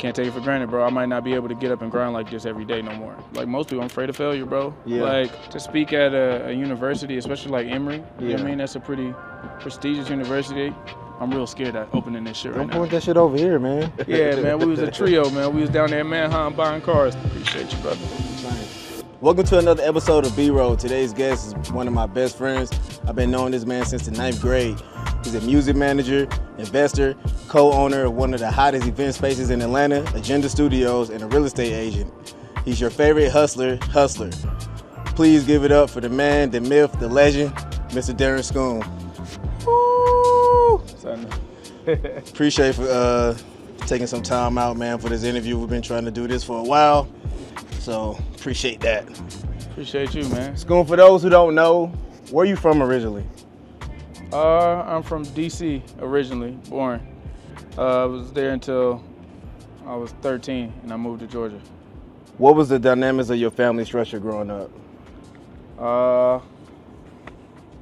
can't take it for granted, bro. I might not be able to get up and grind like this every day no more. Like most people, I'm afraid of failure, bro. Yeah. Like to speak at a university, especially like Emory, you know what I mean? That's a pretty prestigious university. I'm real scared of opening this shit right now. Don't point that shit over here, man. Yeah, man, we was a trio, man. We was down there in Manhattan buying cars. Appreciate you, brother. Welcome to another episode of B-Roll. Today's guest is one of my best friends. I've been knowing this man since the 9th grade. He's a music manager, investor, co-owner of one of the hottest event spaces in Atlanta, Agenda Studios, and a real estate agent. He's your favorite hustler. Please give it up for the man, the myth, the legend, Mr. Darren Scoon. Woo! Appreciate for taking some time out, man, for this interview. We've been trying to do this for a while, so appreciate that. Appreciate you, man. Scoon, for those who don't know, where you from originally? I'm from DC originally, born. I was there until I was 13 and I moved to Georgia. What was the dynamics of your family structure growing up?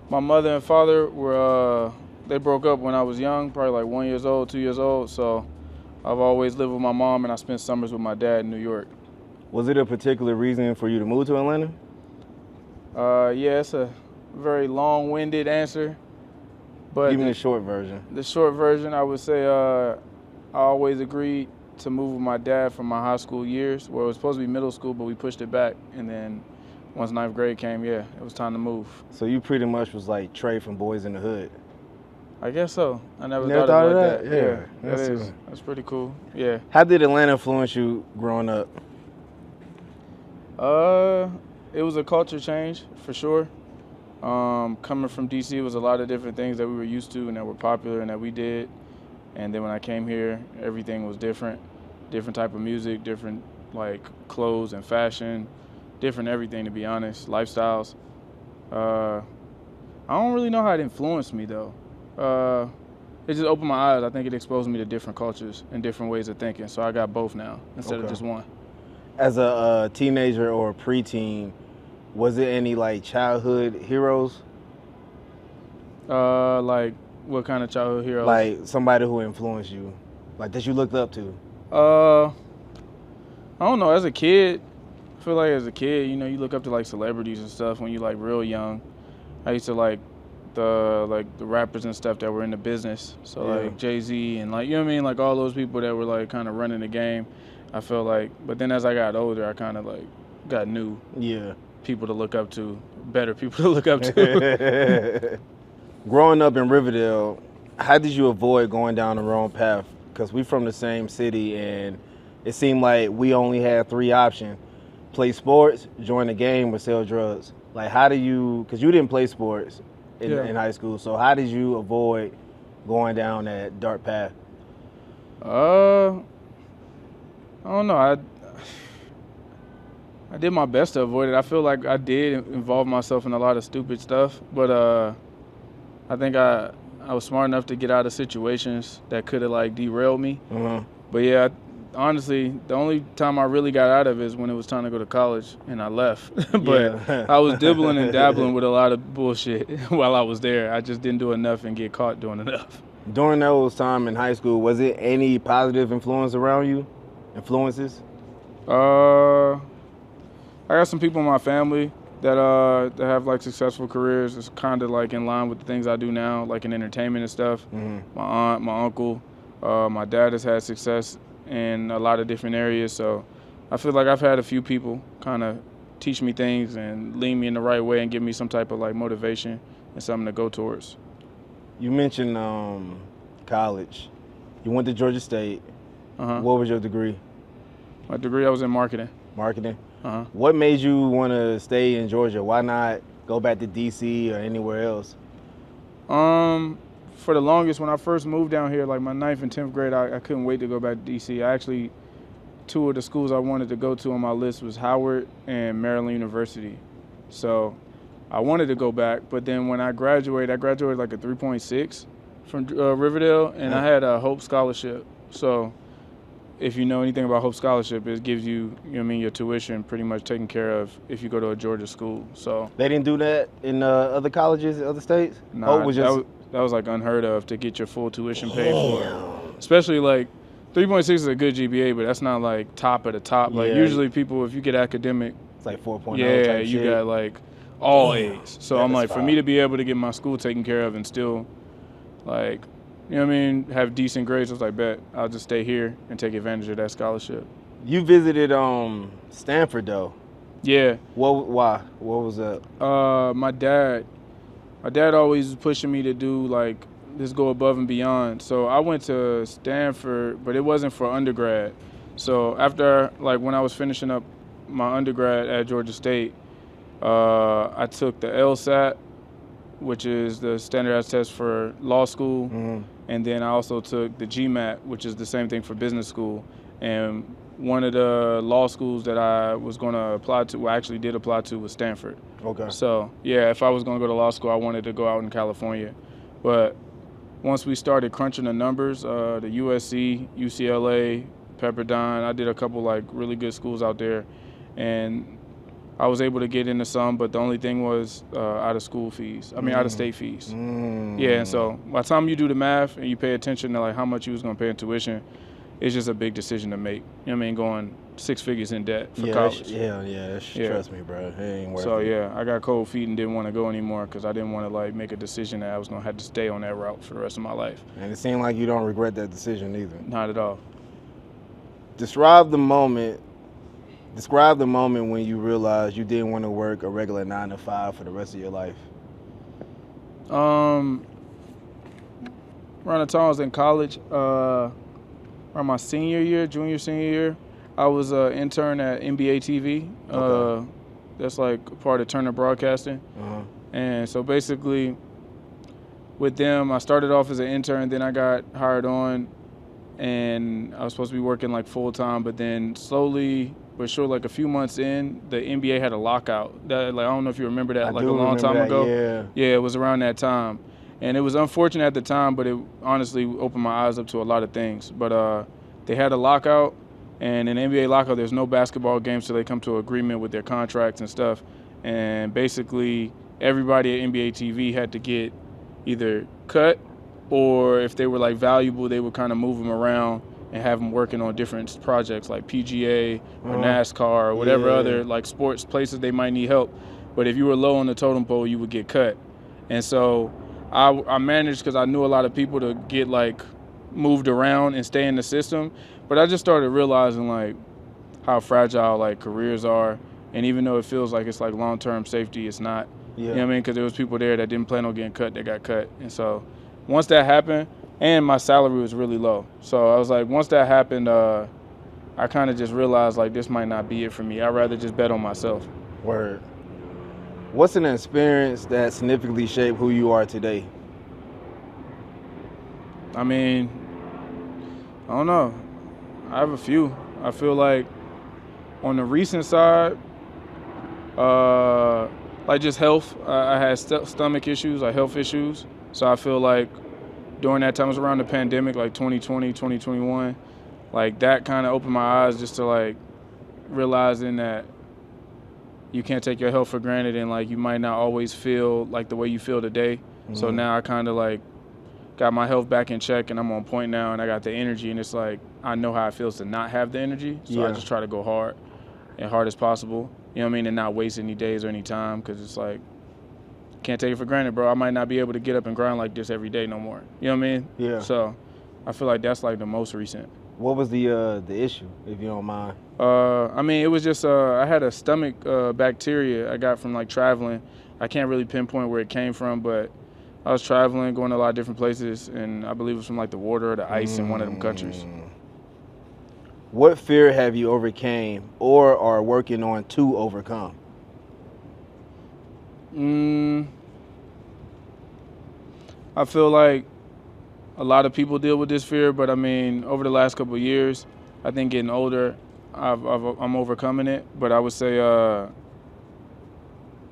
My mother and father were, they broke up when I was young, probably like 1 year old, 2 years old. So I've always lived with my mom and I spent summers with my dad in New York. Was it a particular reason for you to move to Atlanta? Yeah, it's a very long-winded answer. But even the short version. The short version, I would say I always agreed to move with my dad from my high school years, where it was supposed to be middle school, but we pushed it back. And then once 9th grade came, yeah, it was time to move. So you pretty much was like Trey from Boys in the Hood. I guess so. I never thought of it of like that? Yeah, Yeah. that's pretty cool. Yeah. How did Atlanta influence you growing up? It was a culture change for sure. Coming from DC was a lot of different things that we were used to and that were popular and that we did. And then when I came here, everything was different. Different type of music, different like clothes and fashion, different everything, to be honest, lifestyles. I don't really know how it influenced me though. It just opened my eyes. I think it exposed me to different cultures and different ways of thinking. So I got both now instead of just one. As a teenager or a preteen, was there any like childhood heroes? Like what kind of childhood heroes? Like somebody who influenced you, like that you looked up to. I don't know. As a kid, I feel like as a kid, you know, you look up to like celebrities and stuff when you like real young. I used to like the rappers and stuff that were in the business. So like Jay-Z and like, you know what I mean, like all those people that were like kind of running the game. I felt like, but then as I got older, I kind of like got new people to look up to, better people to look up to. Growing up in Riverdale, how did you avoid going down the wrong path? Because we from the same city and it seemed like we only had 3 options: play sports, join the game, or sell drugs. Like how do you, because you didn't play sports in high school, so how did you avoid going down that dark path? I don't know. I did my best to avoid it. I feel like I did involve myself in a lot of stupid stuff, but I think I was smart enough to get out of situations that could have like derailed me. But yeah, honestly, the only time I really got out of it is when it was time to go to college and I left. But I was dibbling and dabbling with a lot of bullshit while I was there. I just didn't do enough and get caught doing enough. During those time in high school, was it any positive influence around you? Influences? I got some people in my family that have like successful careers. It's kind of like in line with the things I do now, like in entertainment and stuff. My aunt, my uncle, my dad has had success in a lot of different areas. So I feel like I've had a few people kind of teach me things and lead me in the right way and give me some type of like motivation and something to go towards. You mentioned college. You went to Georgia State. What was your degree? My degree, I was in marketing. Marketing? What made you want to stay in Georgia? Why not go back to DC or anywhere else? For the longest, when I first moved down here, like my 9th and 10th grade, I couldn't wait to go back to DC. I actually, 2 of the schools I wanted to go to on my list was Howard and Maryland University. So I wanted to go back, but then when I graduated like a 3.6 from Riverdale, and I had a Hope Scholarship. So if you know anything about Hope Scholarship, it gives you, you know what I mean, your tuition pretty much taken care of if you go to a Georgia school. So they didn't do that in other colleges, other states? Nah, that was like unheard of, to get your full tuition paid for. Especially like 3.6 is a good GPA, but that's not like top of the top. Like usually people, if you get academic, it's like 4.0 yeah, type you shit. got like all A's. So I'm like, fine. for me to be able to get my school taken care of and still like, you know what I mean, have decent grades, I was like, bet, I'll just stay here and take advantage of that scholarship. You visited Stanford though. Yeah. Why? What was that? My dad always was pushing me to do like just go above and beyond. So I went to Stanford, but it wasn't for undergrad. So after like when I was finishing up my undergrad at Georgia State, I took the LSAT, which is the standardized test for law school, and then I also took the GMAT, which is the same thing for business school. And one of the law schools that I was going to apply to, well, I actually did apply to, was Stanford. Okay. So, yeah, if I was going to go to law school, I wanted to go out in California. But once we started crunching the numbers, the USC, UCLA, Pepperdine, I did a couple, like, really good schools out there. And I was able to get into some, but the only thing was out-of-school fees. I mean, out-of-state fees. Yeah, and so by the time you do the math and you pay attention to, like, how much you was going to pay in tuition, it's just a big decision to make. You know what I mean? Going 6 figures in debt for college. Trust me, bro. It ain't worth it. So, yeah, I got cold feet and didn't want to go anymore because I didn't want to, like, make a decision that I was going to have to stay on that route for the rest of my life. And it seemed like you don't regret that decision either. Not at all. Describe the moment when you realized you didn't want to work a regular 9 to 5 for the rest of your life. Around the time I was in college, around my senior year, senior year, I was an intern at NBA TV. Okay. That's like part of Turner Broadcasting. And so basically with them, I started off as an intern, then I got hired on, and I was supposed to be working like full time, but then slowly but sure, like a few months in, the NBA had a lockout. That, like, I don't know if you remember that, like a long time ago. Yeah, it was around that time. And it was unfortunate at the time, but it honestly opened my eyes up to a lot of things. But they had a lockout, and in the NBA lockout, there's no basketball games till they come to an agreement with their contracts and stuff. And basically, everybody at NBA TV had to get either cut, or if they were like valuable, they would kind of move them around and have them working on different projects like PGA or NASCAR or whatever other like sports places they might need help. But if you were low on the totem pole, you would get cut. And so I managed, because I knew a lot of people, to get like moved around and stay in the system. But I just started realizing like how fragile like careers are. And even though it feels like it's like long-term safety, it's not. You know what I mean? Because there was people there that didn't plan on getting cut that got cut. And so once that happened, and my salary was really low. So I was like, once that happened, I kind of just realized like this might not be it for me. I'd rather just bet on myself. Word. What's an experience that significantly shaped who you are today? I mean, I don't know. I have a few. I feel like on the recent side, like just health, I had stomach issues, like health issues. So I feel like during that time, it was around the pandemic, like 2020, 2021, like that kind of opened my eyes just to like realizing that you can't take your health for granted, and like you might not always feel like the way you feel today. So now I kind of like got my health back in check, and I'm on point now, and I got the energy, and it's like I know how it feels to not have the energy. So I just try to go hard as possible, you know what I mean, and not waste any days or any time, because it's like, can't take it for granted, bro. I might not be able to get up and grind like this every day no more. You know what I mean? Yeah. So I feel like that's like the most recent. What was the issue, if you don't mind? I mean, it was just I had a stomach bacteria I got from like traveling. I can't really pinpoint where it came from, but I was traveling, going to a lot of different places, and I believe it was from like the water or the ice in one of them countries. What fear have you overcame or are working on to overcome? I feel like a lot of people deal with this fear, but I mean, over the last couple of years, I think getting older, I'm overcoming it. But I would say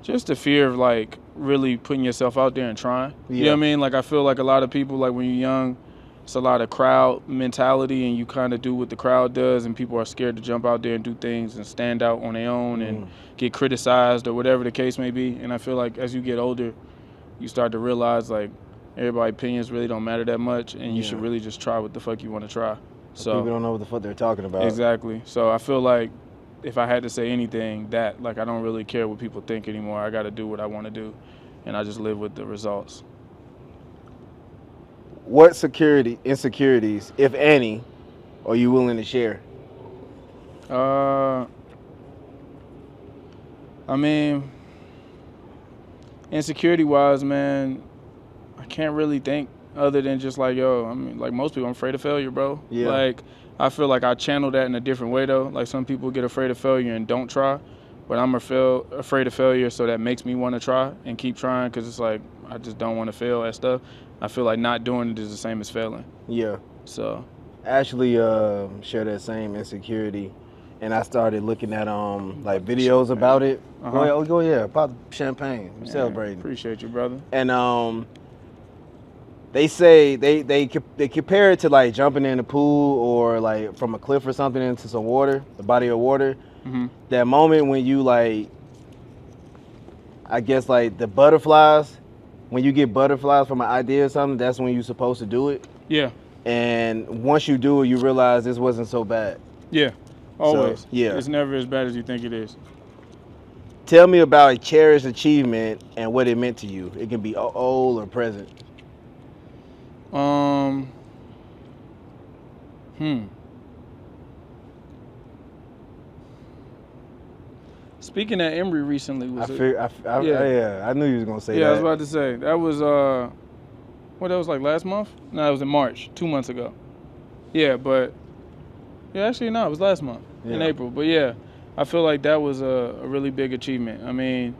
just the fear of like really putting yourself out there and trying. You know what I mean? Like I feel like a lot of people, like when you're young, it's a lot of crowd mentality, and you kind of do what the crowd does, and people are scared to jump out there and do things and stand out on their own and get criticized or whatever the case may be. And I feel like as you get older, you start to realize like everybody's opinions really don't matter that much, and you should really just try what the fuck you want to try. So people don't know what the fuck they're talking about. Exactly. So I feel like if I had to say anything, that like I don't really care what people think anymore. I got to do what I want to do, and I just live with the results. What insecurities, if any, are you willing to share? I mean, insecurity-wise, man, I can't really think other than just like, yo, I mean, like most people, I'm afraid of failure, bro. Yeah. Like, I feel like I channel that in a different way, though. Like, some people get afraid of failure and don't try, but I'm afraid of failure, so that makes me want to try and keep trying because it's like I just don't want to fail at stuff. I feel like not doing it is the same as failing. Yeah. So. Ashley share that same insecurity, and I started looking at like videos about it. Go yeah, pop champagne. I'm celebrating. Appreciate you, brother. And they say they compare it to like jumping in the pool or like from a cliff or something into some water, a body of water. Mm-hmm. That moment when you like, I guess like the butterflies, when you get butterflies from an idea or something, that's when you're supposed to do it. Yeah. And once you do it, you realize this wasn't so bad. Yeah, always. So, yeah. It's never as bad as you think it is. Tell me about a cherished achievement and what it meant to you. It can be old or present. Speaking at Emory recently was I knew you was gonna say that. Yeah, I was about to say that was that was like last month? No, it was in March, 2 months ago. Yeah, but actually no, it was last month in April. But yeah, I feel like that was a really big achievement. I mean,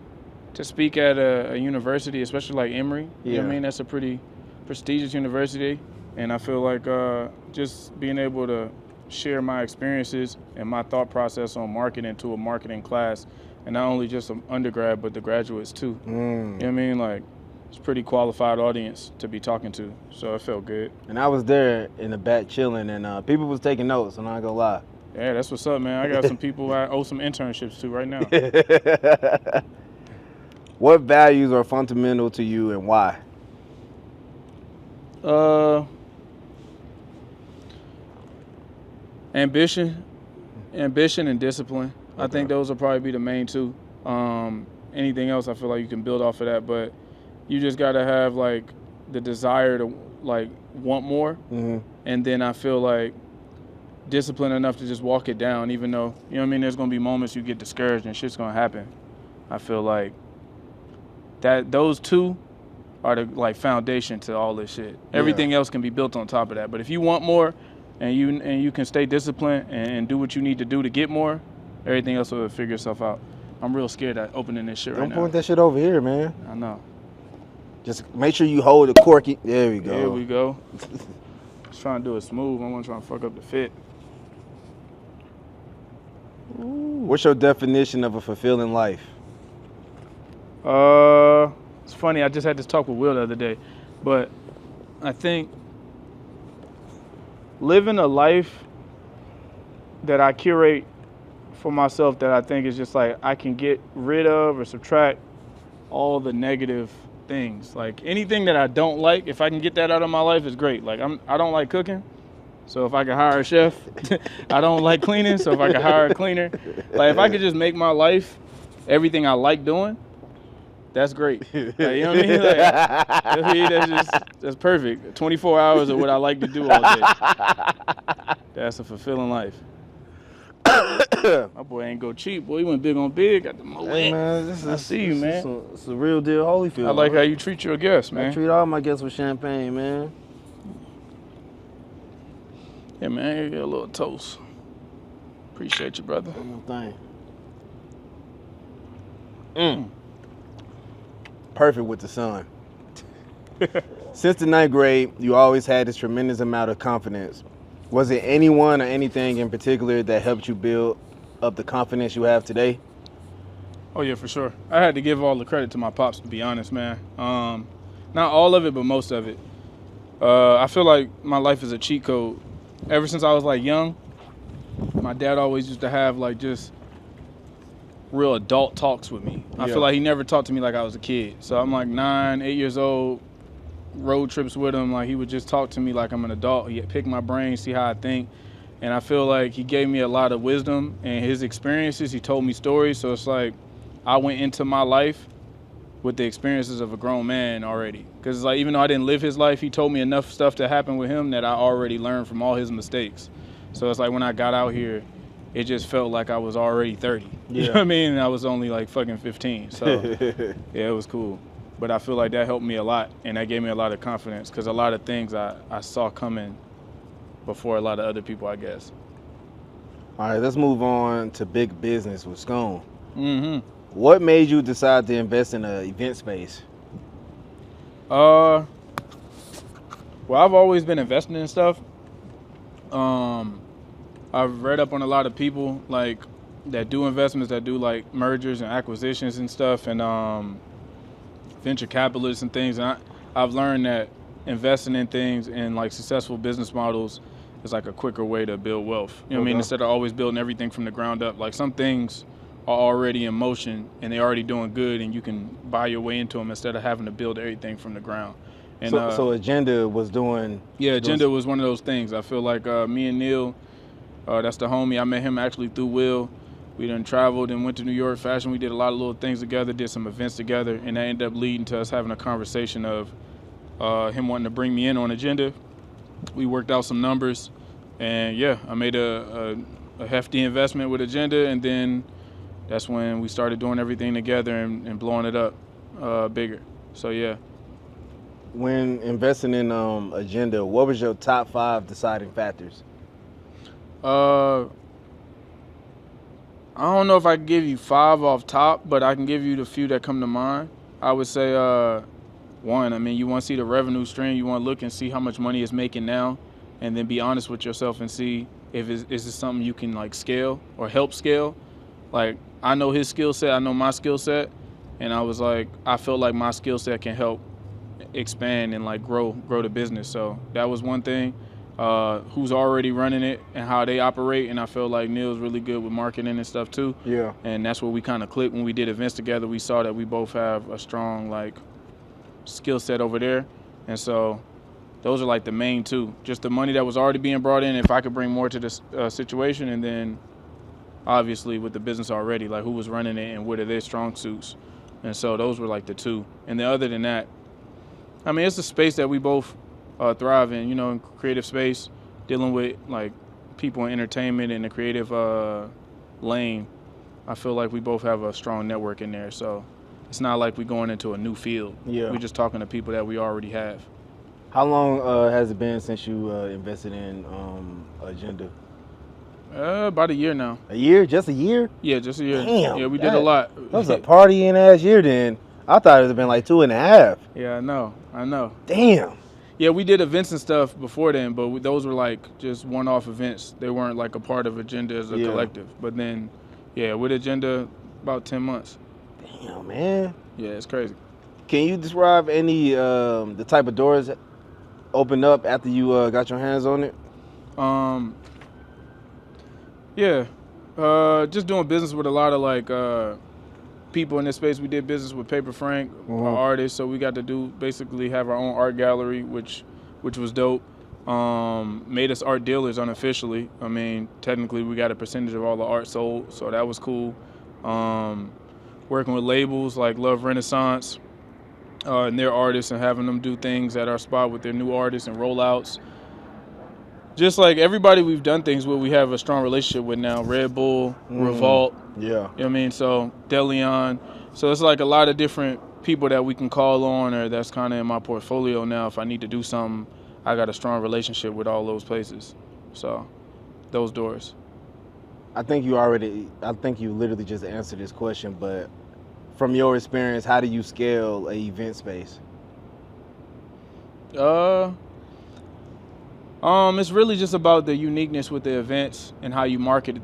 to speak at a university, especially like Emory, you know what I mean, that's a pretty prestigious university, and I feel like just being able to share my experiences and my thought process on marketing to a marketing class, and not only just an undergrad but the graduates too. You know what I mean? Like, it's a pretty qualified audience to be talking to, so it felt good. And I was there in the back chilling, and people was taking notes. I'm not gonna lie. Yeah, that's what's up, man. I got some people I owe some internships to right now. What values are fundamental to you and why? Ambition and discipline. Okay. I think those will probably be the main two. Anything else, I feel like you can build off of that, but you just gotta have like the desire to like want more, and then I feel like discipline enough to just walk it down, even though, you know what I mean, there's gonna be moments you get discouraged and shit's gonna happen. I feel like that those two are the like foundation to all this shit. Everything else can be built on top of that. But if you want more and you can stay disciplined and do what you need to do to get more, everything else will figure itself out. I'm real scared at opening this shit right now. Don't point that shit over here, man. I know. Just make sure you hold the corky. There we go. There we go. Just trying to do it smooth. I wasn't trying to fuck up the fit. Ooh. What's your definition of a fulfilling life? It's funny. I just had this talk with Will the other day, but I think living a life that I curate for myself, that I think is just like I can get rid of or subtract all the negative things. Like anything that I don't like, if I can get that out of my life, is great. Like I don't like cooking, so if I could hire a chef. I don't like cleaning, so if I could hire a cleaner. Like if I could just make my life everything I like doing, that's great. Like, you know what I mean? Like, that's perfect. 24 hours of what I like to do all day. That's a fulfilling life. My boy ain't go cheap, boy. He went big on big. Got the Moet. Hey, man, I see you, man. It's a real deal Holyfield. I like how you treat your guests, man. I treat all my guests with champagne, man. Yeah, man. Here, get a little toast. Appreciate you, brother. One thing. Perfect with the sun. Since the 9th grade, you always had this tremendous amount of confidence. Was it anyone or anything in particular that helped you build up the confidence you have today? Oh, yeah, for sure. I had to give all the credit to my pops, to be honest, man. Not all of it, but most of it. I feel like my life is a cheat code. Ever since I was, like, young, my dad always used to have, like, just real adult talks with me. I feel like he never talked to me like I was a kid. So I'm like 9, 8 years old, road trips with him. Like he would just talk to me like I'm an adult. He'd pick my brain, see how I think. And I feel like he gave me a lot of wisdom and his experiences. He told me stories. So it's like I went into my life with the experiences of a grown man already. Because like even though I didn't live his life, he told me enough stuff to happen with him that I already learned from all his mistakes. So it's like when I got out here, it just felt like I was already 30. You know what I mean? And I was only like fucking 15. So yeah, it was cool. But I feel like that helped me a lot, and that gave me a lot of confidence because a lot of things I saw coming before a lot of other people, I guess. All right, let's move on to big business with Scoon. Mm-hmm. What made you decide to invest in an event space? Well, I've always been investing in stuff. I've read up on a lot of people like that do investments, that do like mergers and acquisitions and stuff, and venture capitalists and things. And I've learned that investing in things and like successful business models is like a quicker way to build wealth. You know what I mean? Instead of always building everything from the ground up. Like some things are already in motion and they're already doing good, and you can buy your way into them instead of having to build everything from the ground. And so Agenda was doing... Yeah, Agenda was one of those things. I feel like me and Neil, that's the homie. I met him actually through Will. We done traveled and went to New York Fashion. We did a lot of little things together, did some events together, and that ended up leading to us having a conversation of him wanting to bring me in on Agenda. We worked out some numbers, and yeah, I made a hefty investment with Agenda, and then that's when we started doing everything together and blowing it up bigger. So yeah. When investing in Agenda, what was your top 5 deciding factors? I don't know if I can give you 5 off top, but I can give you the few that come to mind. I would say, one, I mean, you want to see the revenue stream. You want to look and see how much money it's making now, and then be honest with yourself and see if is this something you can like scale or help scale. Like I know his skill set, I know my skill set, and I was like, I felt like my skill set can help expand and like grow the business. So that was one thing. Who's already running it and how they operate, and I feel like Neil's really good with marketing and stuff too. Yeah. And that's where we kind of clicked when we did events together. We saw that we both have a strong like skill set over there, and so those are like the main two. Just the money that was already being brought in, if I could bring more to this situation, and then obviously with the business already, like who was running it and what are their strong suits. And so those were like the two. And then other than that, I mean, it's a space that we both thrive in, you know, in creative space, dealing with like people in entertainment and the creative lane. I feel like we both have a strong network in there. So it's not like we're going into a new field. Yeah. We're just talking to people that we already have. How long has it been since you invested in Agenda? About a year now. A year? Just a year? Yeah, just a year. Damn. Yeah, we did a lot. That was a partying ass year then. I thought it would have been like 2.5. Yeah, I know. Damn. Yeah, we did events and stuff before then, but those were like just one-off events. They weren't like a part of Agenda as a collective. But then, yeah, with Agenda, about 10 months. Damn, man. Yeah, it's crazy. Can you describe any the type of doors that opened up after you got your hands on it? Yeah, just doing business with a lot of like people in this space. We did business with Paper Frank, our artist, so we got to basically have our own art gallery, which was dope. Made us art dealers unofficially. I mean, technically we got a percentage of all the art sold, so that was cool. Working with labels like Love Renaissance and their artists, and having them do things at our spot with their new artists and rollouts. Just like everybody we've done things with, we have a strong relationship with now. Red Bull, Revolt. Yeah. You know what I mean? So Deleon. So it's like a lot of different people that we can call on, or that's kind of in my portfolio now. If I need to do something, I got a strong relationship with all those places. So those doors. I think you literally just answered this question, but from your experience, how do you scale an event space? It's really just about the uniqueness with the events and how you market it.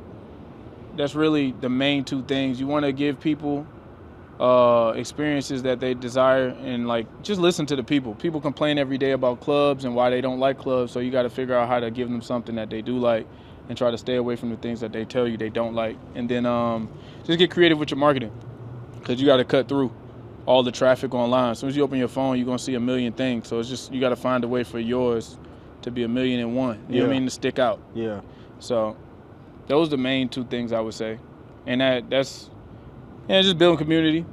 That's really the main two things. You want to give people experiences that they desire, and like just listen to the people. People complain every day about clubs and why they don't like clubs, so you got to figure out how to give them something that they do like and try to stay away from the things that they tell you they don't like. And then just get creative with your marketing, because you got to cut through all the traffic online. As soon as you open your phone, you're going to see a million things. So it's just, you got to find a way for yours to be 1,000,001. You know what I mean? To stick out. Yeah. So those are the main two things I would say. And that's just building community.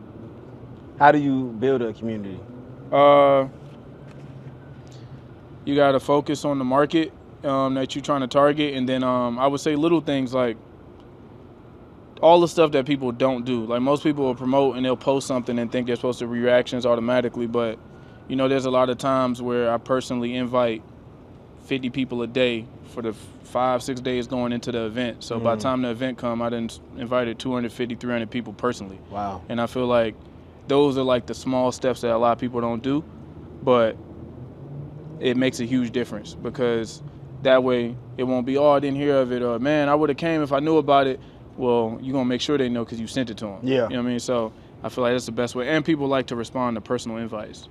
How do you build a community? You got to focus on the market that you're trying to target. And then I would say little things like all the stuff that people don't do. Like most people will promote and they'll post something and think they're supposed to reactions automatically. But, there's a lot of times where I personally invite 50 people a day for the 5-6 days going into the event. So by the time the event come, I done invited 250, 300 people personally. Wow. And I feel like those are like the small steps that a lot of people don't do, but it makes a huge difference because that way it won't be, oh, I didn't hear of it, or man, I would have came if I knew about it. Well, you're going to make sure they know because you sent it to them. Yeah. You know what I mean? So I feel like that's the best way. And people like to respond to personal invites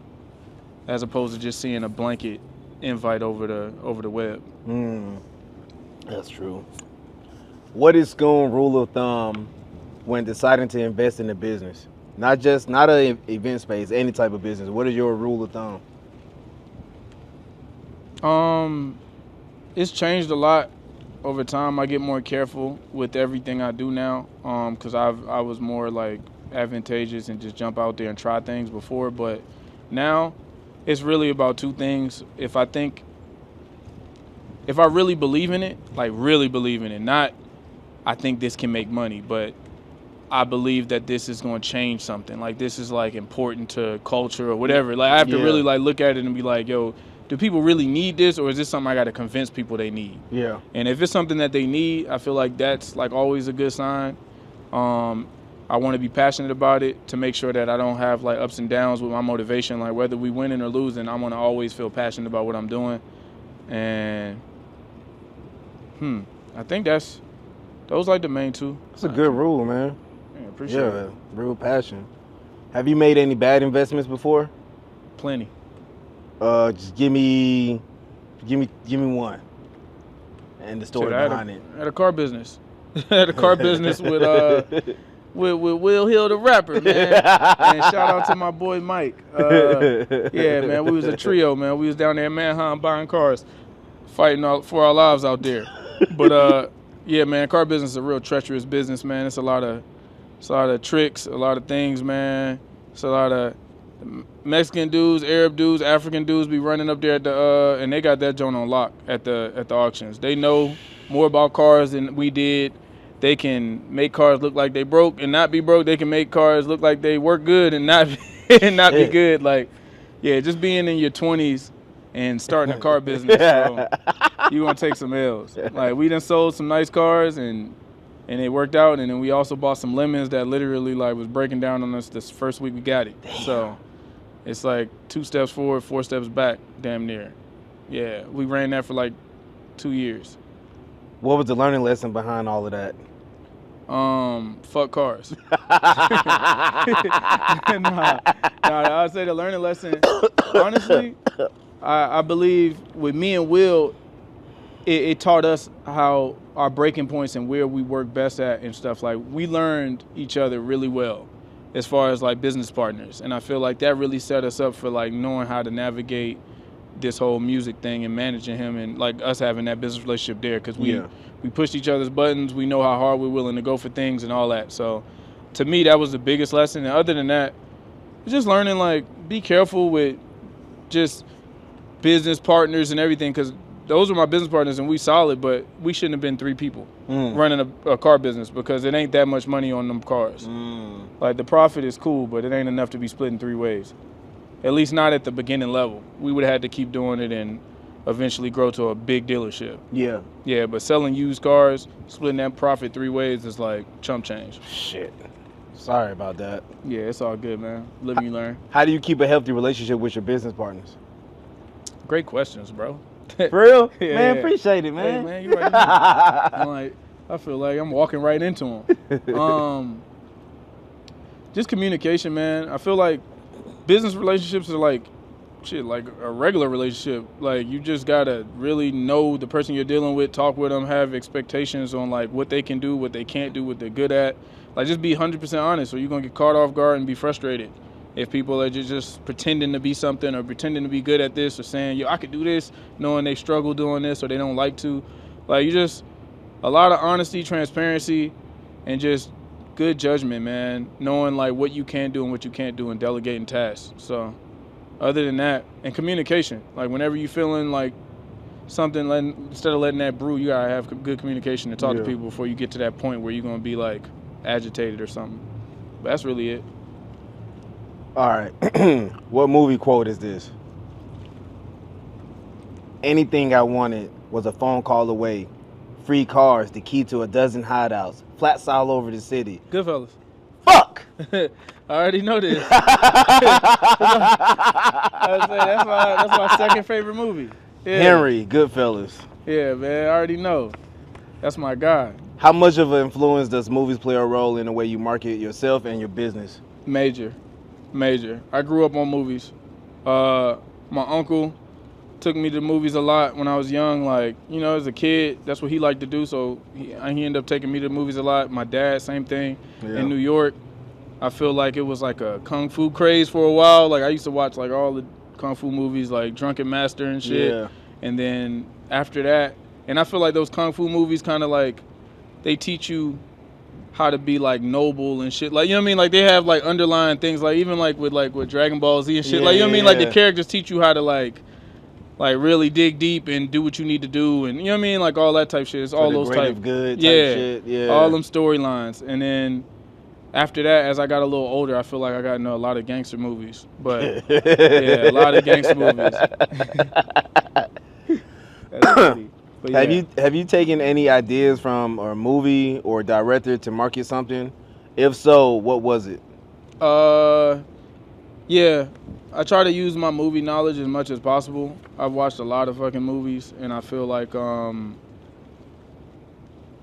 as opposed to just seeing a blanket invite over the web. That's true. What is Scoon rule of thumb when deciding to invest in a business? Not an event space, any type of business. What is your rule of thumb? It's changed a lot over time. I get more careful with everything I do now because I was more like advantageous and just jump out there and try things before. But now it's really about two things. If I really believe in it, like really believe in it, not I think this can make money, but I believe that this is going to change something. Like this is like important to culture or whatever. Like I have to really like look at it and be like, yo, do people really need this, or is this something I got to convince people they need? Yeah. And if it's something that they need, I feel like that's like always a good sign. I want to be passionate about it to make sure that I don't have like ups and downs with my motivation. Like whether we winning or losing, I want to always feel passionate about what I'm doing. And I think those like the main two. That's a good rule, man. Yeah, appreciate it. Real passion. Have you made any bad investments before? Plenty. Just give me one. And the story behind it. I had a car business. I had a car business with Will Hill, the rapper, man. And shout out to my boy Mike. Yeah, man, we was a trio, man. We was down there in Manhattan buying cars, fighting for our lives out there. But yeah, man, car business is a real treacherous business, man. It's a lot of tricks, a lot of things, man. It's a lot of Mexican dudes, Arab dudes, African dudes be running up there at the and they got that joint on lock at the auctions. They know more about cars than we did. They can make cars look like they broke and not be broke. They can make cars look like they work good and not be good. Like, yeah, just being in your 20s and starting a car business, bro, you gonna take some L's. Like, we done sold some nice cars and it worked out. And then we also bought some lemons that literally like was breaking down on us this first week we got it. Damn. So it's like 2 steps forward, 4 steps back, damn near. Yeah, we ran that for like 2 years. What was the learning lesson behind all of that? Fuck cars. Nah, I'd say the learning lesson, honestly, I believe with me and Will, it taught us how our breaking points and where we work best at and stuff. Like, we learned each other really well as far as like business partners. And I feel like that really set us up for like knowing how to navigate this whole music thing and managing him and like us having that business relationship there because we pushed each other's buttons. We know how hard we're willing to go for things and all that. So to me, that was the biggest lesson. And other than that, just learning like be careful with just business partners and everything because those were my business partners and we solid, but we shouldn't have been 3 people running a car business because it ain't that much money on them cars. Like the profit is cool, but it ain't enough to be split in 3 ways. At least not at the beginning level. We would have had to keep doing it and eventually grow to a big dealership. Yeah. Yeah, but selling used cars, splitting that profit 3 ways is like chump change. Shit. Sorry about that. Yeah, it's all good, man. Live and you learn. How do you keep a healthy relationship with your business partners? Great questions, bro. For real? Yeah, man, appreciate it, man. Hey, man, you right. I feel like I'm walking right into them. Just communication, man. I feel like business relationships are like a regular relationship. Like, you just gotta really know the person you're dealing with, talk with them, have expectations on like what they can do, what they can't do, what they're good at. Like, just be 100% honest, or you're gonna get caught off guard and be frustrated if people are just pretending to be something or pretending to be good at this or saying, yo, I could do this, knowing they struggle doing this or they don't like to. Like, you just a lot of honesty, transparency, and just good judgment, man. Knowing like what you can do and what you can't do, and delegating tasks. So, other than that, and communication. Like whenever you feeling like something, instead of letting that brew, you gotta have good communication to talk to people before you get to that point where you're gonna be like agitated or something. But that's really it. All right. What movie quote is this? Anything I wanted was a phone call away. Free cars, the key to a dozen hideouts. Flats all over the city. Goodfellas. Fuck! I already know this. That's my second favorite movie. Yeah. Henry, Goodfellas. Yeah, man, I already know. That's my guy. How much of an influence does movies play a role in the way you market yourself and your business? Major. I grew up on movies. My uncle took me to movies a lot when I was young. Like, you know, as a kid, that's what he liked to do. So he ended up taking me to movies a lot. My dad, same thing. Yeah. In New York, I feel like it was like a kung fu craze for a while. Like I used to watch like all the kung fu movies, like Drunken Master and shit. Yeah. And then after that, and I feel like those kung fu movies kind of like, they teach you how to be like noble and shit. Like, you know what I mean? Like they have like underlying things, like even like with Dragon Ball Z and shit. Yeah, like, you know what I mean? Like the characters teach you how to like really dig deep and do what you need to do, and you know what I mean? Like all that type shit. It's all those type good type shit. Yeah. All them storylines. And then after that, as I got a little older, I feel like I got into a lot of gangster movies. But yeah, a lot of gangster movies. Have you taken any ideas from a movie or director to market something? If so, what was it? Yeah, I try to use my movie knowledge as much as possible. I've watched a lot of fucking movies, and I feel like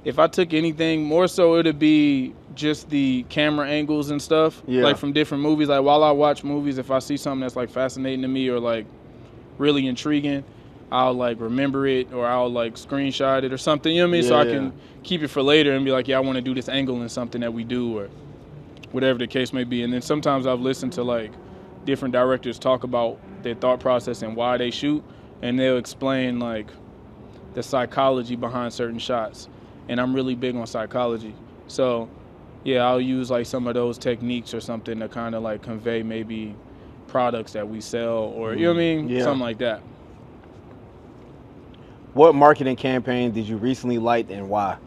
if I took anything, more so it'd be just the camera angles and stuff, like from different movies. Like while I watch movies, if I see something that's like fascinating to me or like really intriguing, I'll like remember it or I'll like screenshot it or something, you know what I mean? So I can keep it for later and be like, yeah, I want to do this angle in something that we do or whatever the case may be. And then sometimes I've listened to like different directors talk about their thought process and why they shoot, and they'll explain like the psychology behind certain shots. And I'm really big on psychology. So yeah, I'll use like some of those techniques or something to kind of like convey maybe products that we sell or, you know what I mean? Yeah. Something like that. What marketing campaign did you recently light and why?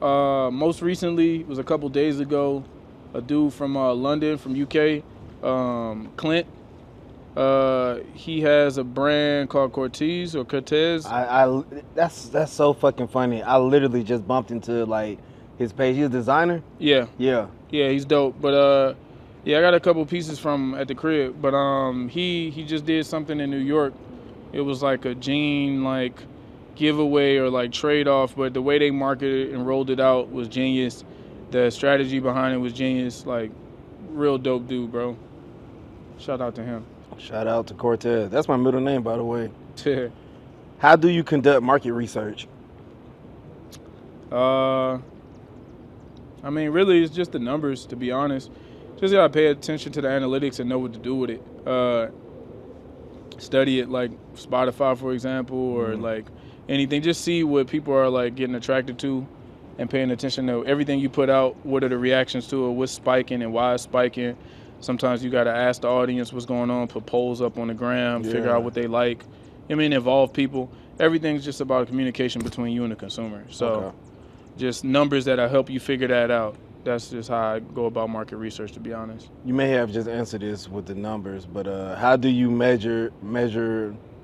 Most recently, it was a couple days ago, a dude from London, from UK, Clint. He has a brand called Cortez. That's so fucking funny. I literally just bumped into like his page. He's a designer? Yeah. Yeah. Yeah, he's dope. But yeah, I got a couple pieces from at the crib. But he just did something in New York. It was like a jean like giveaway or like trade off, but the way they marketed and rolled it out was genius. The strategy behind it was genius. Like real dope dude, bro. Shout out to him. Shout out to Cortez. That's my middle name, by the way. How do you conduct market research? I mean, really, it's just the numbers, to be honest. Just gotta pay attention to the analytics and know what to do with it. Study it, like Spotify, for example, or like anything. Just see what people are like getting attracted to, and paying attention to everything you put out. What are the reactions to it? What's spiking and why it's spiking? Sometimes you gotta ask the audience what's going on. Put polls up on the gram. Figure out what they like. I mean, involve people. Everything's just about communication between you and the consumer. So, just numbers that'll help you figure that out. That's just how I go about market research, to be honest. You may have just answered this with the numbers, but how do you measure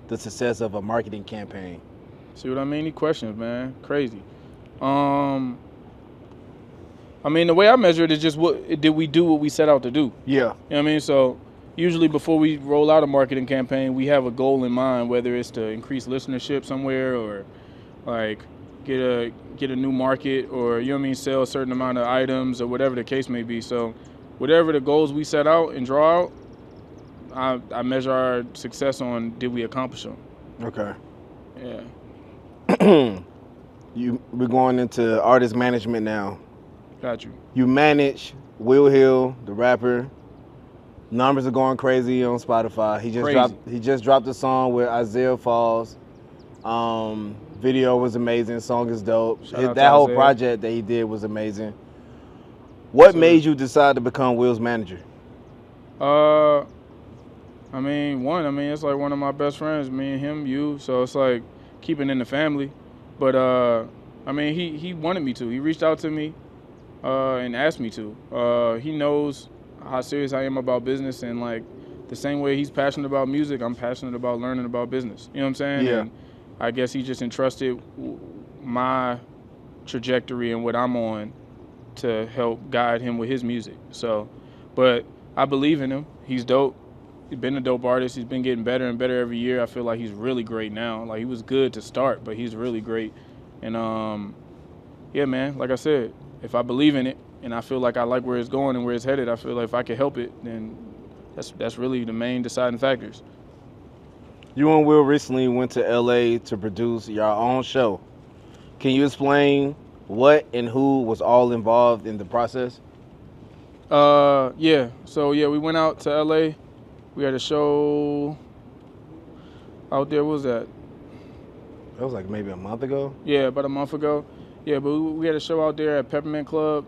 the success of a marketing campaign? See what I mean? These questions, man, crazy. I mean, the way I measure it is just did we do what we set out to do? Yeah. You know what I mean? So usually before we roll out a marketing campaign, we have a goal in mind, whether it's to increase listenership somewhere or like get a new market or, you know what I mean, sell a certain amount of items or whatever the case may be. So whatever the goals we set out and draw out, I measure our success on did we accomplish them. Okay. Yeah. We're going into artist management now. Got you. You manage Will Hill, the rapper. Numbers are going crazy on Spotify. He just dropped a song with Isaiah Falls. Video was amazing. Song is dope. Shout out to That whole Isaiah. project that he did was amazing. What So- made you decide to become Will's manager? I mean, it's like one of my best friends, me and him, you. So it's like keeping in the family. But I mean, he wanted me to. He reached out to me and asked me to. He knows how serious I am about business, and like the same way he's passionate about music, I'm passionate about learning about business. You know what I'm saying? Yeah. And I guess he just entrusted my trajectory and what I'm on to help guide him with his music. So, but I believe in him. He's dope. He's been a dope artist. He's been getting better and better every year. I feel like he's really great now. Like, he was good to start, but he's really great. And yeah, man, like I said, if I believe in it and I feel like I like where it's going and where it's headed, I feel like if I can help it, then that's really the main deciding factors. You and Will recently went to LA to produce your own show. Can you explain what and who was all involved in the process? Yeah. So yeah, we went out to LA. We had a show out there. What was that? That was like maybe a month ago. Yeah, about a month ago. Yeah, but we had a show out there at Peppermint Club.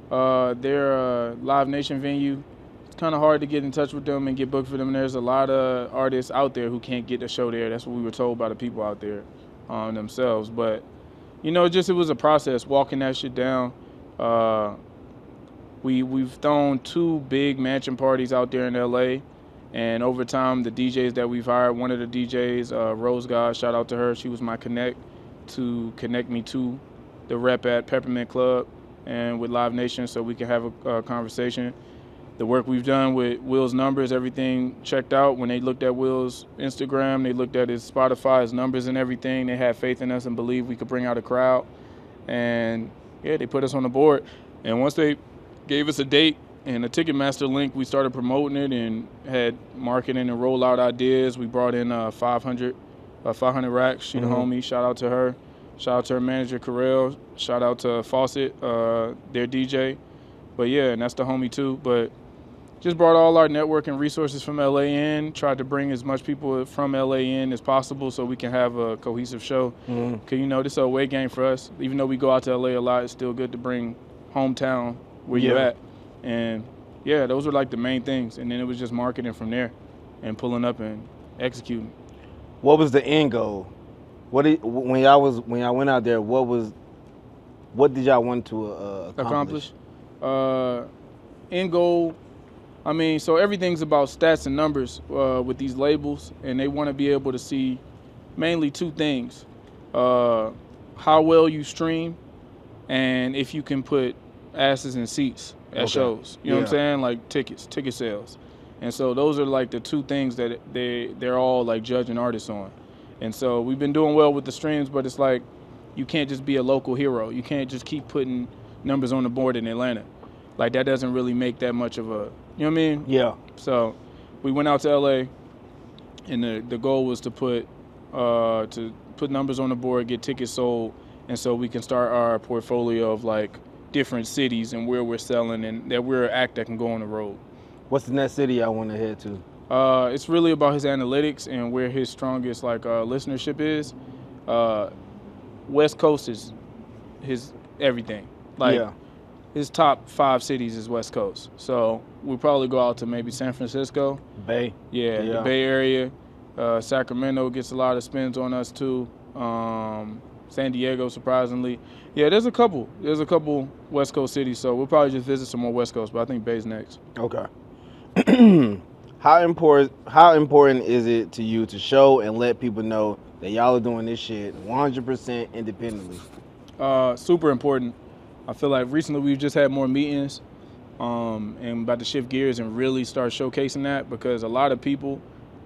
They're a Live Nation venue. It's kind of hard to get in touch with them and get booked for them. There's a lot of artists out there who can't get the show there. That's what we were told by the people out there themselves. But, you know, it was a process walking that shit down. We've thrown 2 big mansion parties out there in LA. And over time, the DJs that we've hired, one of the DJs, Rose God, shout out to her. She was my connect to connect me to the rep at Peppermint Club and with Live Nation so we can have a conversation. The work we've done with Will's numbers, everything checked out. When they looked at Will's Instagram, they looked at his Spotify, his numbers and everything. They had faith in us and believed we could bring out a crowd. And, yeah, they put us on the board. And once they gave us a date and a Ticketmaster link, we started promoting it and had marketing and rollout ideas. We brought in 500 racks. She the homie. Shout out to her. Shout out to her manager, Carell. Shout out to Fawcett, their DJ. But, yeah, and that's the homie, too. But just brought all our network and resources from LA in, tried to bring as much people from LA in as possible so we can have a cohesive show. Because, you know, this is a away game for us. Even though we go out to LA a lot, it's still good to bring hometown where you're at. And, yeah, those were, like, the main things. And then it was just marketing from there and pulling up and executing. What was the end goal? When y'all went out there, what did y'all want to accomplish? End goal, I mean, so everything's about stats and numbers with these labels, and they want to be able to see mainly 2 things. How well you stream and if you can put asses in seats at shows. You know what I'm saying? Like ticket sales. And so those are like the 2 things that they're all like judging artists on. And so we've been doing well with the streams, but it's like you can't just be a local hero. You can't just keep putting numbers on the board in Atlanta. Like that doesn't really make that much of a, you know what I mean? Yeah. So we went out to LA and the goal was to put numbers on the board, get tickets sold, and so we can start our portfolio of like different cities and where we're selling and that we're an act that can go on the road. What's the next city I want to head to? It's really about his analytics and where his strongest like listenership is. West Coast is his everything. Like his top 5 cities is West Coast. So we'll probably go out to maybe San Francisco. Bay. Yeah, the Bay Area. Sacramento gets a lot of spins on us too. San Diego, surprisingly. Yeah, there's a couple West Coast cities, so we'll probably just visit some more West Coast, but I think Bay's next. Okay. How important is it to you to show and let people know that y'all are doing this shit 100% independently? Super important. I feel like recently we've just had more meetings and about to shift gears and really start showcasing that because a lot of people,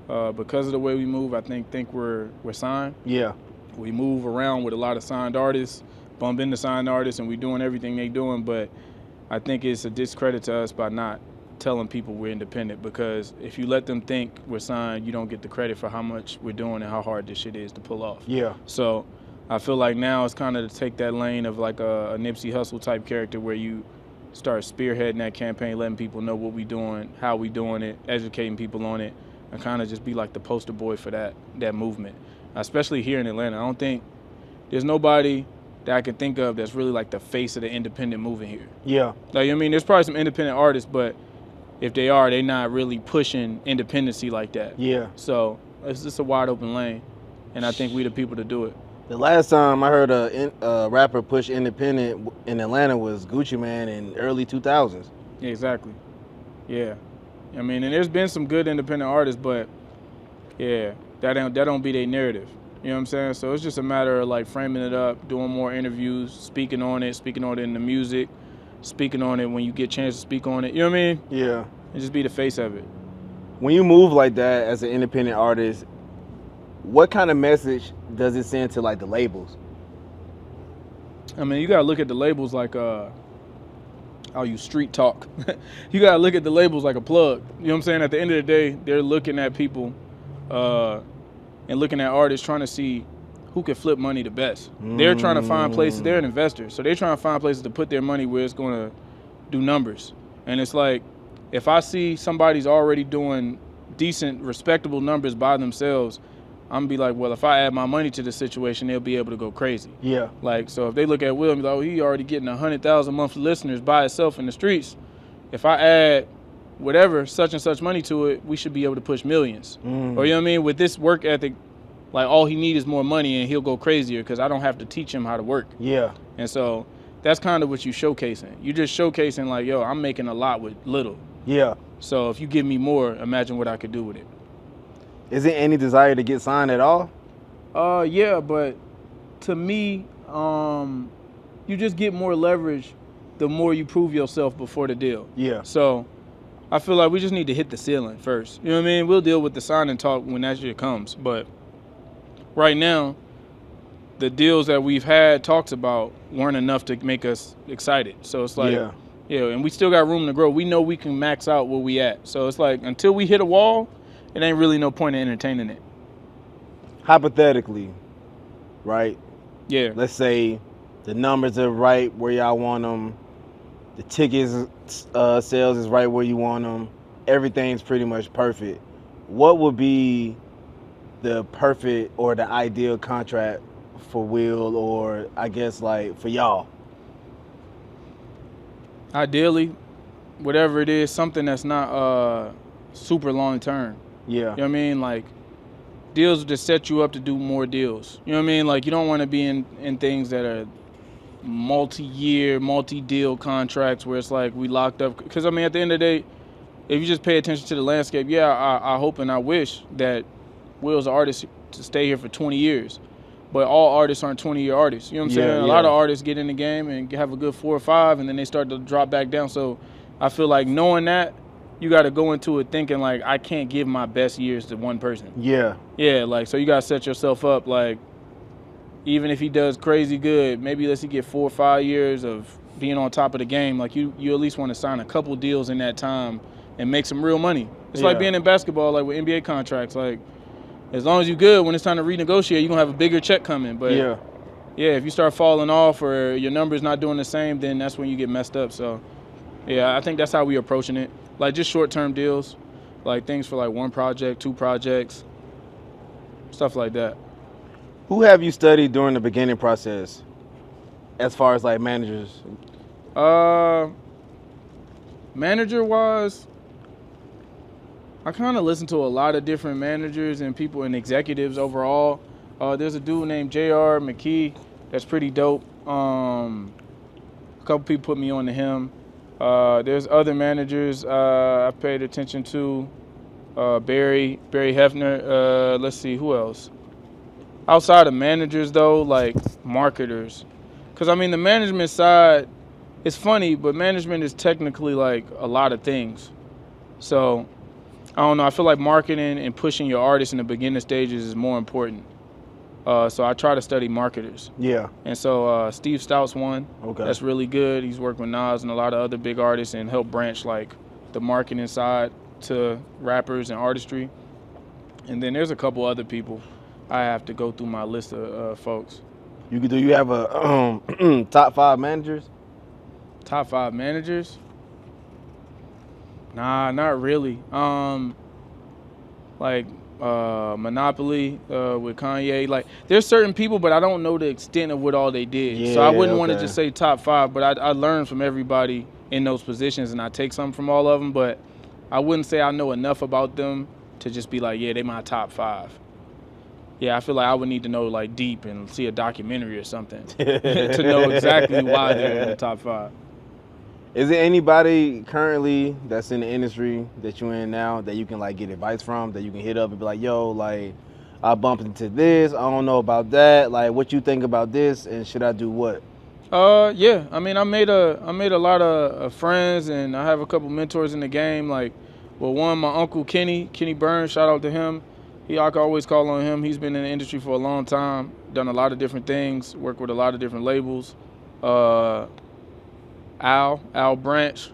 because of the way we move, I think we're signed. Yeah. We move around with a lot of signed artists, bump into signed artists, and we're doing everything they're doing, but I think it's a discredit to us by not telling people we're independent because if you let them think we're signed, you don't get the credit for how much we're doing and how hard this shit is to pull off. Yeah. So I feel like now it's kind of to take that lane of like a Nipsey Hussle type character where you start spearheading that campaign, letting people know what we doing, how we doing it, educating people on it, and kind of just be like the poster boy for that movement, especially here in Atlanta. I don't think there's nobody that I can think of that's really like the face of the independent movement here. Yeah. Like, I mean, there's probably some independent artists, but if they are, they're not really pushing independency like that. Yeah. So it's just a wide open lane, and I think we the people to do it. The last time I heard a rapper push independent in Atlanta was Gucci Mane in early 2000s. Yeah, exactly. Yeah. I mean, and there's been some good independent artists, but yeah, that don't be their narrative. You know what I'm saying? So it's just a matter of like framing it up, doing more interviews, speaking on it in the music, speaking on it when you get a chance to speak on it. You know what I mean? Yeah. And just be the face of it. When you move like that as an independent artist, what kind of message does it send to like the labels? I mean, you gotta look at the labels like I'll use street talk. You gotta look at the labels like a plug. You know what I'm saying? At the end of the day, they're looking at people and looking at artists trying to see who can flip money the best. They're trying to find places. They're an investor, so they're trying to find places to put their money where it's going to do numbers. And it's like, if I see somebody's already doing decent, respectable numbers by themselves, I'm gonna be like, well, if I add my money to the situation, they'll be able to go crazy. Yeah. Like, so if they look at Will and be like, oh, he already getting 100,000 monthly listeners by itself in the streets. If I add whatever, such and such money to it, we should be able to push millions. Or, you know what I mean? With this work ethic, like, all he needs is more money and he'll go crazier because I don't have to teach him how to work. Yeah. And so that's kind of what you showcasing. You just showcasing like, yo, I'm making a lot with little. Yeah. So if you give me more, imagine what I could do with it. Is there any desire to get signed at all? Yeah, but to me, you just get more leverage the more you prove yourself before the deal. Yeah. So I feel like we just need to hit the ceiling first. You know what I mean? We'll deal with the signing talk when that shit comes. But right now, the deals that we've had talks about weren't enough to make us excited. So it's like, yeah, and we still got room to grow. We know we can max out where we at. So it's like, until we hit a wall, it ain't really no point in entertaining it. Hypothetically, right? Yeah. Let's say the numbers are right where y'all want them. The tickets sales is right where you want them. Everything's pretty much perfect. What would be the perfect or the ideal contract for Will, or I guess like for y'all? Ideally, whatever it is, something that's not super long term. Yeah. You know what I mean? Like, deals to set you up to do more deals. You know what I mean? Like, you don't want to be in things that are multi-year, multi-deal contracts where it's like we locked up. Because, I mean, at the end of the day, if you just pay attention to the landscape, yeah, I hope and I wish that Will's an artist to stay here for 20 years. But all artists aren't 20-year artists. You know what I'm saying? A lot of artists get in the game and have a good 4 or 5, and then they start to drop back down. So I feel like knowing that, you got to go into it thinking, like, I can't give my best years to one person. Yeah. Yeah, like, so you got to set yourself up, like, even if he does crazy good, maybe let's get 4 or 5 years of being on top of the game. Like, you at least want to sign a couple deals in that time and make some real money. It's like being in basketball, like with NBA contracts. Like, as long as you're good, when it's time to renegotiate, you're going to have a bigger check coming. But, yeah, if you start falling off or your number's not doing the same, then that's when you get messed up. So, yeah, I think that's how we approaching it. Like, just short-term deals, like things for, like, 1 project, 2 projects, stuff like that. Who have you studied during the beginning process as far as, like, managers? Manager-wise, I kind of listen to a lot of different managers and people and executives overall. There's a dude named J.R. McKee that's pretty dope. A couple people put me on to him. There's other managers I've paid attention to. Barry Hefner. Let's see, who else? Outside of managers, though, like marketers. Because, I mean, the management side, it's funny, but management is technically like a lot of things. So, I don't know. I feel like marketing and pushing your artists in the beginning stages is more important. So I try to study marketers. Yeah. And so Steve Stout's one. Okay. That's really good. He's worked with Nas and a lot of other big artists and helped branch like the marketing side to rappers and artistry. And then there's a couple other people. I have to go through my list of folks. Do you have a top 5 managers? Top 5 managers? Nah, not really. Like Monopoly with Kanye. Like, there's certain people, but I don't know the extent of what all they did. Yeah, so I wouldn't want to okay. just say top 5, but I learned from everybody in those positions, and I take something from all of them. But I wouldn't say I know enough about them to just be like, yeah, they my top 5. Yeah, I feel like I would need to know like deep and see a documentary or something to know exactly why they're in the top 5. Is there anybody currently that's in the industry that you're in now that you can like get advice from, that you can hit up and be like, yo, like I bumped into this, I don't know about that, like what you think about this, and should I do what? Yeah. I mean, I made a lot of friends, and I have a couple mentors in the game. Like, well, one, my uncle Kenny Burns. Shout out to him. I can always call on him. He's been in the industry for a long time, done a lot of different things, worked with a lot of different labels. Al Branch.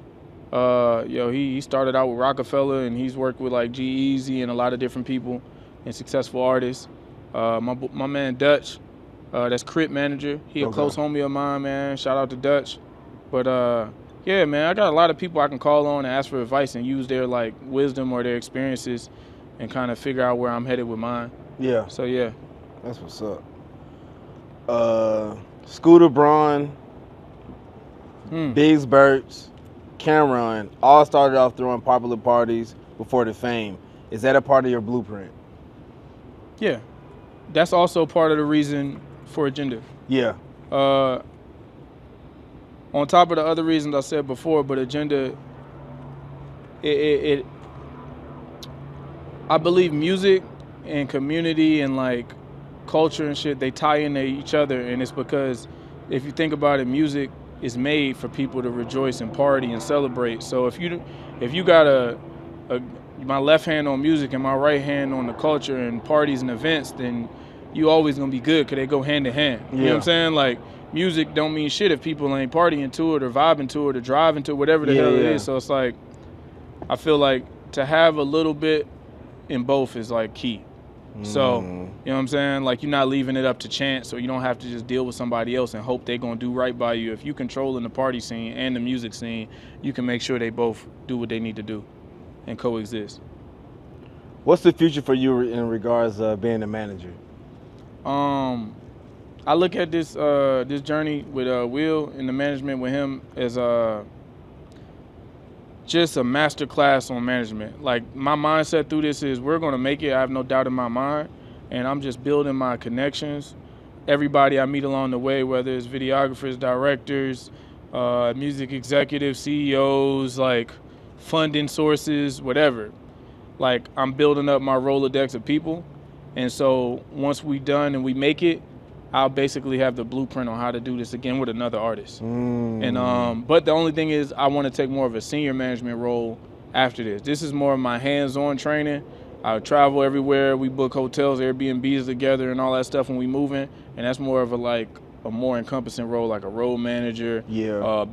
He started out with Rockefeller, and he's worked with like G-Eazy and a lot of different people and successful artists. My man Dutch, that's Crit manager. He a close homie of mine, man. Shout out to Dutch. But yeah, man, I got a lot of people I can call on and ask for advice and use their like wisdom or their experiences and kind of figure out where I'm headed with mine. Yeah. So yeah. That's what's up. Scooter Braun, Biggs Burks, Cameron all started off throwing popular parties before the fame. Is that a part of your blueprint? Yeah. That's also part of the reason for Agenda. Yeah. On top of the other reasons I said before, but Agenda, I believe music and community and like culture and shit, they tie into each other, and it's because if you think about it, music is made for people to rejoice and party and celebrate. So if you got my left hand on music and my right hand on the culture and parties and events, then you always gonna be good because they go hand in hand. You know what I'm saying? Like, music don't mean shit if people ain't partying to it or vibing to it or driving to it, whatever the hell it is. So it's like, I feel like to have a little bit in both is like key. So, you know what I'm saying? Like, you're not leaving it up to chance, or you don't have to just deal with somebody else and hope they're going to do right by you. If you controlling the party scene and the music scene, you can make sure they both do what they need to do and coexist. What's the future for you in regards of being a manager? I look at this this journey with Will and the management with him as just a master class on management. Like, my mindset through this is we're going to make it. I have no doubt in my mind. And I'm just building my connections. Everybody I meet along the way, whether it's videographers, directors, music executives, CEOs, like funding sources, whatever. Like, I'm building up my Rolodex of people. And so once we done and we make it, I'll basically have the blueprint on how to do this again with another artist. And but the only thing is, I want to take more of a senior management role after this. This is more of my hands-on training. I travel everywhere. We book hotels, Airbnbs together, and all that stuff when we moving. And that's more of a more encompassing role, like a road manager,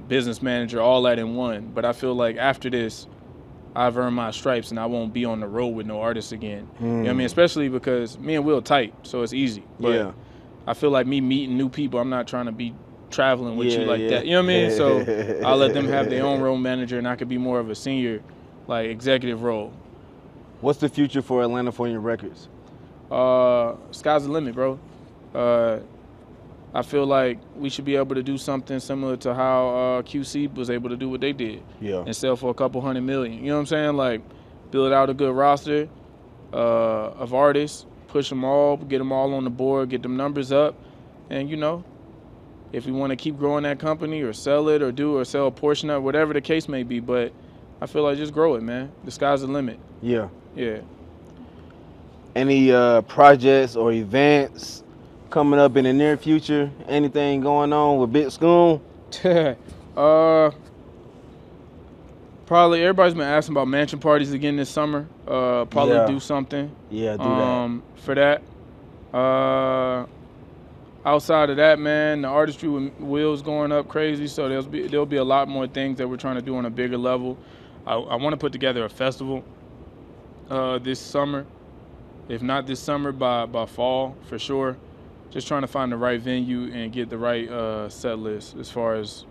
business manager, all that in one. But I feel like after this, I've earned my stripes, and I won't be on the road with no artists again. You know what I mean? Especially because me and Will tight, so it's easy. But I feel like me meeting new people, I'm not trying to be traveling with you like that. You know what I mean? So I'll let them have their own road manager, and I could be more of a senior, like, executive role. What's the future for Atlanta Fornia Records? Sky's the limit, bro. I feel like we should be able to do something similar to how QC was able to do what they did. And sell for a couple $100 million. You know what I'm saying? Like, build out a good roster of artists, push them all, get them all on the board, get them numbers up. And, you know, if we want to keep growing that company or sell it or sell a portion of it, whatever the case may be. But I feel like just grow it, man. The sky's the limit. Yeah. Any projects or events coming up in the near future? Anything going on with Big Scoon? Probably everybody's been asking about mansion parties again this summer. Probably do something. Do that. For that. Outside of that, man, the artistry with Will's going up crazy, so there'll be a lot more things that we're trying to do on a bigger level. I want to put together a festival this summer. If not this summer, by fall for sure. Just trying to find the right venue and get the right set list as far as,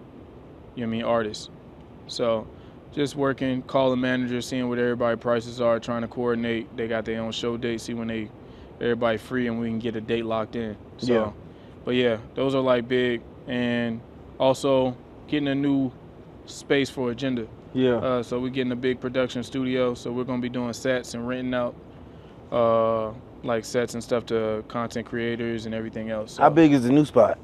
you know what I mean, artists. So just working, calling managers, seeing what everybody's prices are, trying to coordinate. They got their own show date, see when everybody free and we can get a date locked in. So, Yeah. But yeah, those are like big, and also getting a new space for Agenda. Yeah. So we're getting a big production studio. So we're gonna be doing sets and renting out like sets and stuff to content creators and everything else. So, How big is the new spot?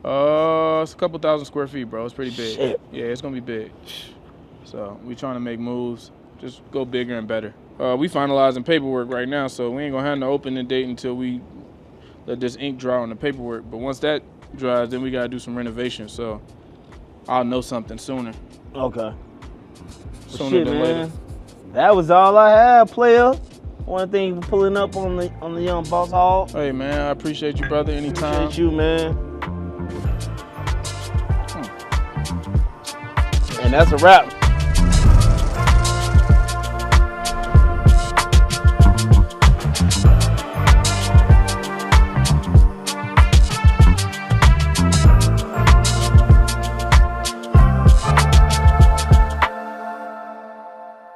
it's a couple thousand square feet, bro. It's pretty big. Shit. Yeah, it's gonna be big. So we trying to make moves, just go bigger and better. We finalizing paperwork right now, so we ain't gonna have no opening date until we let this ink dry on the paperwork. But once that dries, then we gotta do some renovations. So I'll know something sooner. Okay. Sooner Shit, than man. later. That was all I had, player. One thing for pulling up on the Young Boss Hall. Hey man, I appreciate you, brother. Anytime. Appreciate you, man. And that's a wrap.